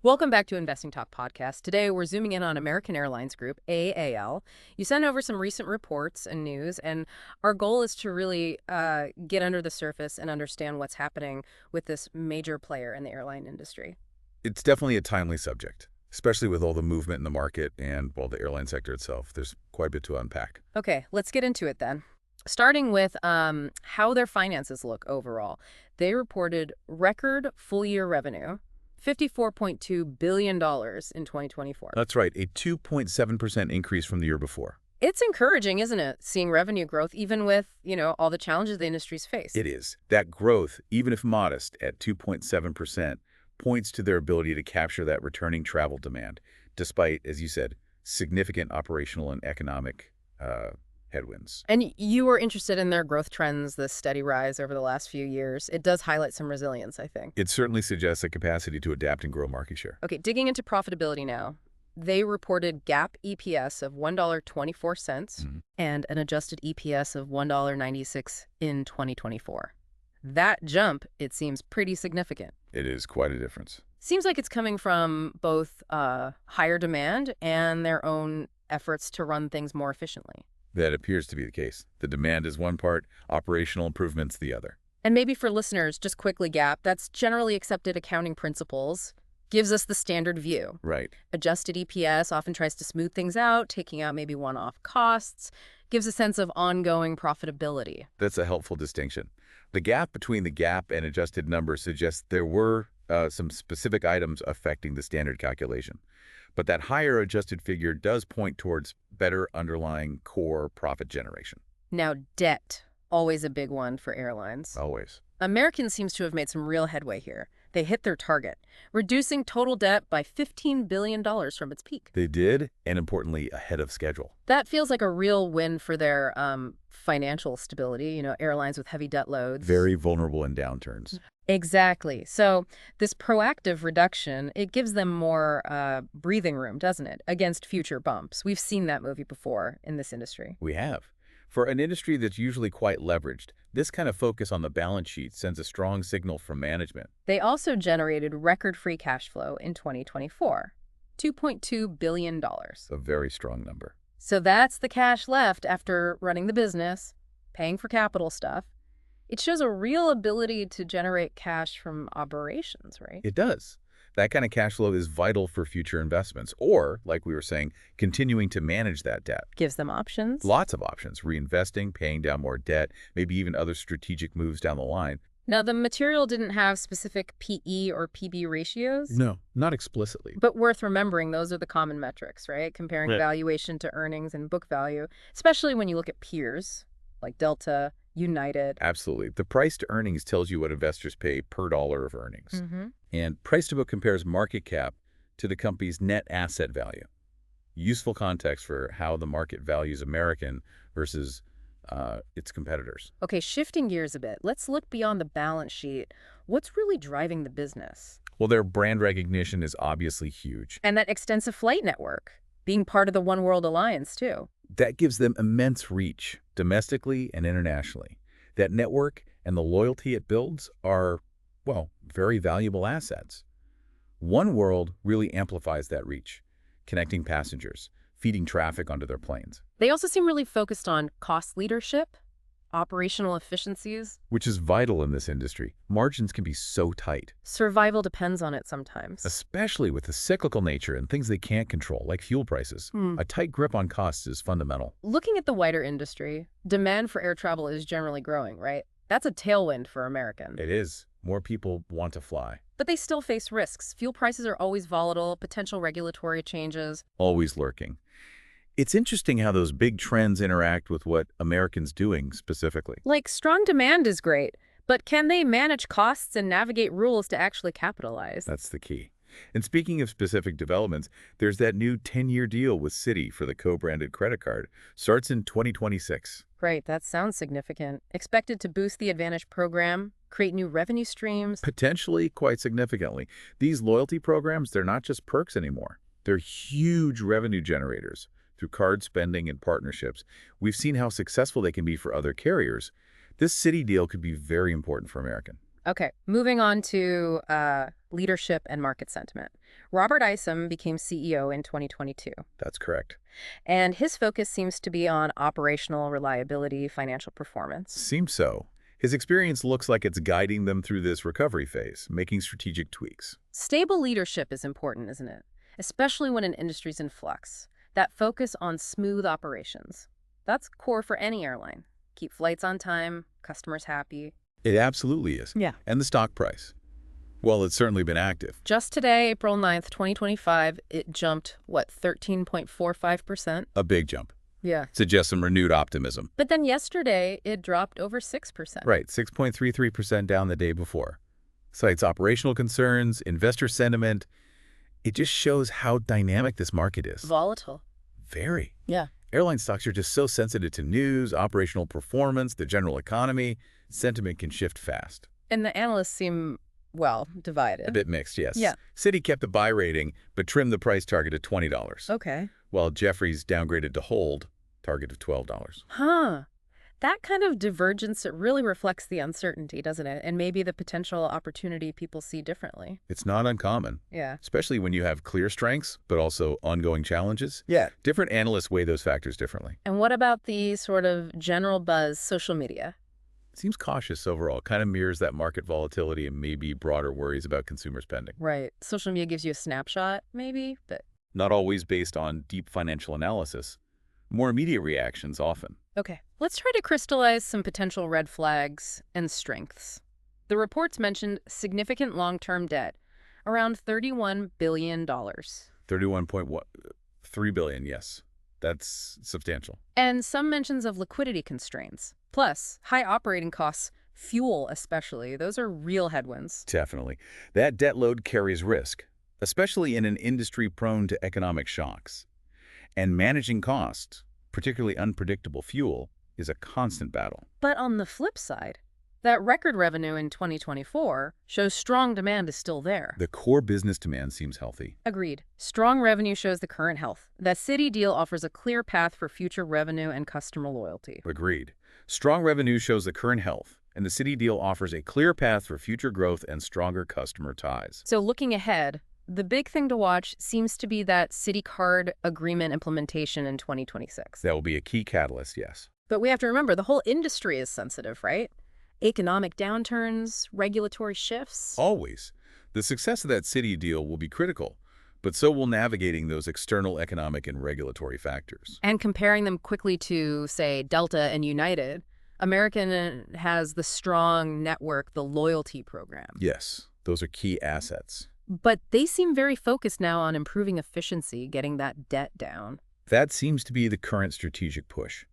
Welcome back to Investing Talk Podcast. Today, we're zooming in on American Airlines Group, AAL. You sent over some recent reports and news, and our goal is to really get under the surface and understand what's happening with this major player in the airline industry. It's definitely a timely subject, especially with all the movement in the market and, well, the airline sector itself. There's quite a bit to unpack. Okay, let's get into it then. Starting with how their finances look overall. They reported record full-year revenue, $54.2 billion in 2024. That's right, a 2.7% increase from the year before. It's encouraging, isn't it, seeing revenue growth even with, all the challenges the industry's faced. It is. That growth, even if modest, at 2.7%, points to their ability to capture that returning travel demand, despite, as you said, significant operational and economic headwinds. And you were interested in their growth trends, the steady rise over the last few years. It does highlight some resilience, I think. It certainly suggests a capacity to adapt and grow market share. Okay, digging into profitability now. They reported GAAP EPS of $1.24 and an adjusted EPS of $1.96 in 2024. That jump, it seems pretty significant. It is quite a difference. Seems like it's coming from both higher demand and their own efforts to run things more efficiently. That appears to be the case. The demand is one part, operational improvements the other. And maybe for listeners, just quickly, GAAP, that's generally accepted accounting principles, gives us the standard view. Right. Adjusted EPS often tries to smooth things out, taking out maybe one-off costs, gives a sense of ongoing profitability. That's a helpful distinction. The gap between the GAAP and adjusted numbers suggests there were some specific items affecting the standard calculation. But that higher adjusted figure does point towards better underlying core profit generation. Now, debt, always a big one for airlines. Always. American seems to have made some real headway here. They hit their target, reducing total debt by $15 billion from its peak. They did, and importantly, ahead of schedule. That feels like a real win for their financial stability, airlines with heavy debt loads. Very vulnerable in downturns. Exactly. So this proactive reduction, it gives them more breathing room, doesn't it, against future bumps? We've seen that movie before in this industry. We have. For an industry that's usually quite leveraged, this kind of focus on the balance sheet sends a strong signal from management. They also generated record free cash flow in 2024, $2.2 billion. A very strong number. So that's the cash left after running the business, paying for capital stuff. It shows a real ability to generate cash from operations, right? It does. That kind of cash flow is vital for future investments, or, like we were saying, continuing to manage that debt. Gives them options. Lots of options, reinvesting, paying down more debt, maybe even other strategic moves down the line. Now, the material didn't have specific PE or PB ratios. No, not explicitly. But worth remembering, those are the common metrics, right? Comparing valuation to earnings and book value, especially when you look at peers like Delta, United. Absolutely. The price to earnings tells you what investors pay per dollar of earnings. And price to book compares market cap to the company's net asset value. Useful context for how the market values American versus its competitors. Okay, shifting gears a bit, let's look beyond the balance sheet. What's really driving the business? Well, their brand recognition is obviously huge. And that extensive flight network, being part of the One World Alliance, too. That gives them immense reach, domestically and internationally. That network and the loyalty it builds are, well, very valuable assets. One World really amplifies that reach, connecting passengers, feeding traffic onto their planes. They also seem really focused on cost leadership, operational efficiencies. Which is vital in this industry. Margins can be so tight. Survival depends on it sometimes. Especially with the cyclical nature and things they can't control, like fuel prices. A tight grip on costs is fundamental. Looking at the wider industry, demand for air travel is generally growing, right? That's a tailwind for American. It is. More people want to fly. But they still face risks. Fuel prices are always volatile, potential regulatory changes. Always lurking. It's interesting how those big trends interact with what Americans doing specifically. Like, strong demand is great, but can they manage costs and navigate rules to actually capitalize? That's the key. And speaking of specific developments, there's that new 10-year deal with Citi for the co-branded credit card. Starts in 2026. Right, that sounds significant. Expected to boost the Advantage program, create new revenue streams. Potentially quite significantly. These loyalty programs, they're not just perks anymore. They're huge revenue generators. Through card spending and partnerships, we've seen how successful they can be for other carriers. This Citi deal could be very important for American. Okay, moving on to leadership and market sentiment. Robert Isom became CEO in 2022, That's correct. and his focus seems to be on operational reliability, financial performance. Seems so. His experience looks like it's guiding them through this recovery phase, making strategic tweaks. Stable leadership is important, isn't it? Especially when an industry's in flux. That focus on smooth operations. That's core for any airline. Keep flights on time, customers happy. It absolutely is. Yeah. And the stock price? Well, it's certainly been active. Just today, April 9th, 2025, it jumped, what, 13.45%? A big jump. Yeah. Suggests some renewed optimism. But then yesterday, it dropped over 6%. Right, 6.33% down the day before. Cites operational concerns, investor sentiment. It just shows how dynamic this market is. Volatile. Very. Yeah. Airline stocks are just so sensitive to news, operational performance, the general economy. Sentiment can shift fast. And the analysts seem, well, divided. A bit mixed, yes. Yeah. Citi kept the buy rating, but trimmed the price target at $20. Okay. While Jefferies downgraded to hold, target of $12. Huh. That kind of divergence, it really reflects the uncertainty, doesn't it? And maybe the potential opportunity people see differently. It's not uncommon, Yeah. especially when you have clear strengths, but also ongoing challenges. Yeah. Different analysts weigh those factors differently. And what about the sort of general buzz, social media? Seems cautious overall, kind of mirrors that market volatility and maybe broader worries about consumer spending. Right. Social media gives you a snapshot, maybe, but Not always based on deep financial analysis. More immediate reactions often. okay. Let's try to crystallize some potential red flags and strengths. The reports mentioned significant long-term debt, around $31 billion. 31.3 billion, yes. That's substantial. And some mentions of liquidity constraints. Plus, high operating costs, fuel especially, those are real headwinds. Definitely. That debt load carries risk, especially in an industry prone to economic shocks. And managing costs, particularly unpredictable fuel, is a constant battle. But on the flip side, that record revenue in 2024 shows strong demand is still there. The core business demand seems healthy. Agreed. Strong revenue shows the current health. That Citi deal offers a clear path for future revenue and customer loyalty. Agreed. Strong revenue shows the current health, and the Citi deal offers a clear path for future growth and stronger customer ties. So looking ahead, the big thing to watch seems to be that Citi card agreement implementation in 2026. That will be a key catalyst, yes. But we have to remember, the whole industry is sensitive, right? Economic downturns, regulatory shifts. Always. The success of that Citi deal will be critical, but so will navigating those external economic and regulatory factors. And comparing them quickly to, say, Delta and United, American has the strong network, the loyalty program. Yes, those are key assets. But they seem very focused now on improving efficiency, getting that debt down. That seems to be the current strategic push.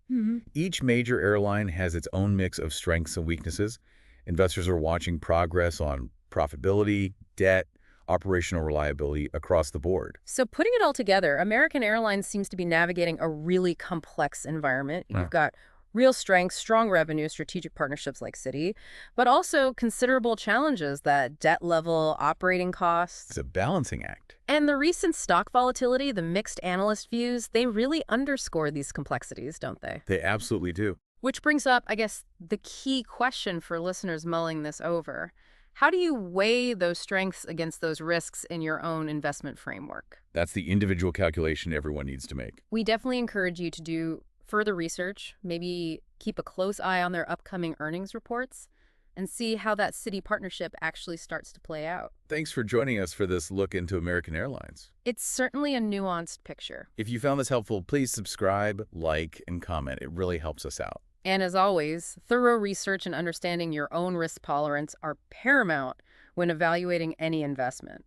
Each major airline has its own mix of strengths and weaknesses. Investors are watching progress on profitability, debt, operational reliability across the board. So putting it all together, American Airlines seems to be navigating a really complex environment. You've got real strengths, strong revenue, strategic partnerships like Citi, but also considerable challenges, that debt level, operating costs. It's a balancing act. And the recent stock volatility, the mixed analyst views, they really underscore these complexities, don't they? They absolutely do. Which brings up, I guess, the key question for listeners mulling this over. How do you weigh those strengths against those risks in your own investment framework? That's the individual calculation everyone needs to make. We definitely encourage you to do further research, maybe keep a close eye on their upcoming earnings reports, and see how that Citi partnership actually starts to play out. Thanks for joining us for this look into American Airlines. It's certainly a nuanced picture. If you found this helpful, please subscribe, like, and comment. It really helps us out. And as always, thorough research and understanding your own risk tolerance are paramount when evaluating any investment.